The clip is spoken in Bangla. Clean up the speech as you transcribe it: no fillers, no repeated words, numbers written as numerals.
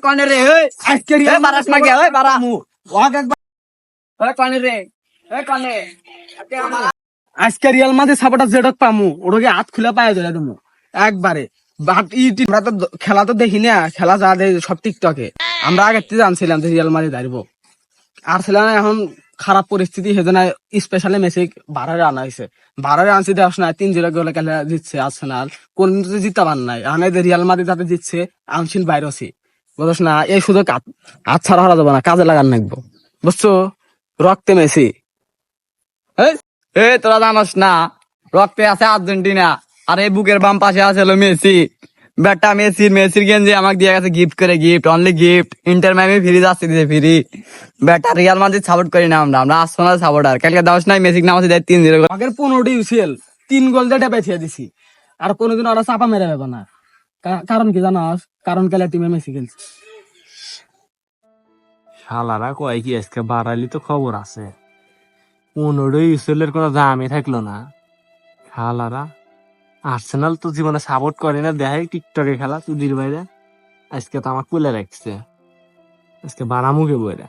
কনে রে আজকে বারাস না গে বারা কনে রে কনে আজকে রিয়াল মাদ্রিদ সাপোর্টার যেটক পামু ওটাকে হাত খুলে পায়ে ধরে দেবো একবারে। আমরা তো খেলা তো দেখি না, খেলা যা দেখি সব টিকটকে। আমরা আগের থেকে জানছিলাম যে রিয়াল মাদ্রিদ হারবো। আর্সেনাল এখন খারাপ পরিস্থিতি, সেজন্য স্পেশালি মেসি বারোরে আনা হয়েছে। বারোরে আনছি দেওয়া না 3-0 গোলে খেলা জিতছে আর্সেনাল, কোন জিততে পার নাই। এখন রিয়াল মাদ্রিদ যাতে জিতছে আনছিল বাইরছি, বুঝছ না? এই সুযোগ হাত ছাড়া হারা যাবে না, কাজে লাগান নাকবো, বুঝছো? রক্তে মেসি। তোরা জানোস না রক্তে আছে আর্জেন্টিনা, আর এই বুকের বাম পাশে আছে হলো মেসি। বেটা মেসির গেঞ্জি আমাকে দিয়ে গেছে গিফট করে, gift only gift. Inter মাইমি free যাচ্ছে দিতে ফ্রি। বেটা রিয়াল মাদ্রিদ সাপোর্ট করি না, আমরা আর্সেনাল সাপোর্টার। কালকে দাওস নাই মেসিক নামাতে দেয় 3-0 আগের 15টি ইউসিএল 3 গোল দিয়ে পেছিয়ে দিছি, আর কোনোদিন ওরা চাপা মেরে পাবে না। কারণ কি জানাস? কারণ খেলা টিমে মেসি খেলছে। শালারা কয় কি আজকে বাড়ালি তো খবর আছে, 15 ইউসেলের কোনো দামই থাকলো না। শালারা আর্সেনাল তো জীবনে সাপোর্ট করে না, দেখে টিকটকে খেলা তুদির বাইরে। আজকে তো আমার কুলে রাখছে, আজকে বাড়ামুখে বইরা।